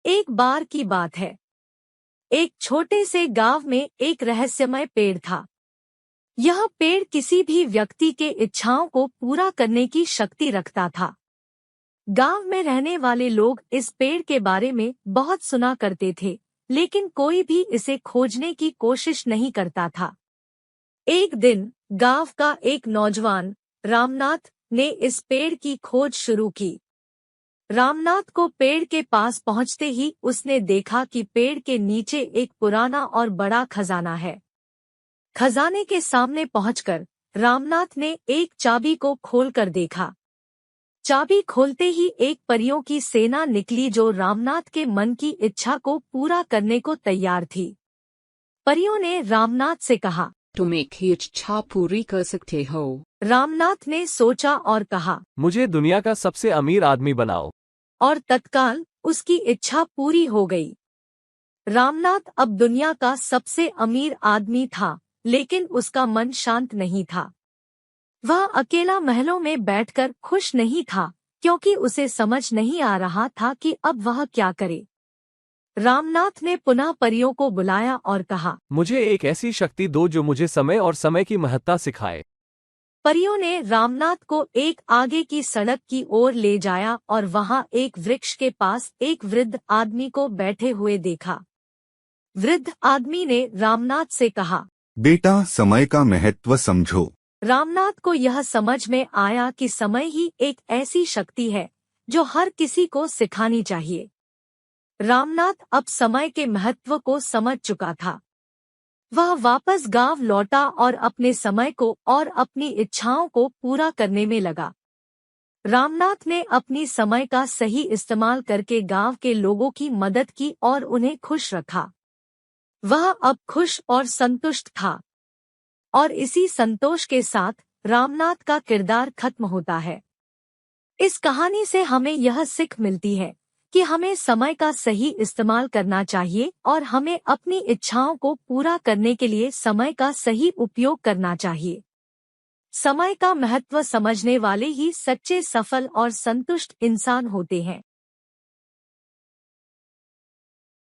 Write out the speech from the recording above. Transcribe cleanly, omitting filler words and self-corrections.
एक बार की बात है। एक छोटे से गांव में एक रहस्यमय पेड़ था। यह पेड़ किसी भी व्यक्ति के इच्छाओं को पूरा करने की शक्ति रखता था। गांव में रहने वाले लोग इस पेड़ के बारे में बहुत सुना करते थे, लेकिन कोई भी इसे खोजने की कोशिश नहीं करता था। एक दिन गांव का एक नौजवान रामनाथ ने इस पेड़ की खोज शुरू की। रामनाथ को पेड़ के पास पहुंचते ही उसने देखा कि पेड़ के नीचे एक पुराना और बड़ा खजाना है। खजाने के सामने पहुंचकर रामनाथ ने एक चाबी को खोलकर देखा। चाबी खोलते ही एक परियों की सेना निकली जो रामनाथ के मन की इच्छा को पूरा करने को तैयार थी। परियों ने रामनाथ से कहा, तुम एक ही इच्छा पूरी कर सकते हो। रामनाथ ने सोचा और कहा, मुझे दुनिया का सबसे अमीर आदमी बनाओ। और तत्काल उसकी इच्छा पूरी हो गई। रामनाथ अब दुनिया का सबसे अमीर आदमी था, लेकिन उसका मन शांत नहीं था। वह अकेला महलों में बैठकर खुश नहीं था, क्योंकि उसे समझ नहीं आ रहा था कि अब वह क्या करे। रामनाथ ने पुनः परियों को बुलाया और कहा, मुझे एक ऐसी शक्ति दो जो मुझे समय और समय की महत्ता सिखाए। परियों ने रामनाथ को एक आगे की सड़क की ओर ले जाया और वहां एक वृक्ष के पास एक वृद्ध आदमी को बैठे हुए देखा। वृद्ध आदमी ने रामनाथ से कहा, बेटा, समय का महत्व समझो। रामनाथ को यह समझ में आया कि समय ही एक ऐसी शक्ति है जो हर किसी को सिखानी चाहिए। रामनाथ अब समय के महत्व को समझ चुका था। वह वापस गांव लौटा और अपने समय को और अपनी इच्छाओं को पूरा करने में लगा। रामनाथ ने अपनी समय का सही इस्तेमाल करके गांव के लोगों की मदद की और उन्हें खुश रखा। वह अब खुश और संतुष्ट था, और इसी संतोष के साथ रामनाथ का किरदार खत्म होता है। इस कहानी से हमें यह सीख मिलती है कि हमें समय का सही इस्तेमाल करना चाहिए और हमें अपनी इच्छाओं को पूरा करने के लिए समय का सही उपयोग करना चाहिए। समय का महत्व समझने वाले ही सच्चे सफल और संतुष्ट इंसान होते हैं।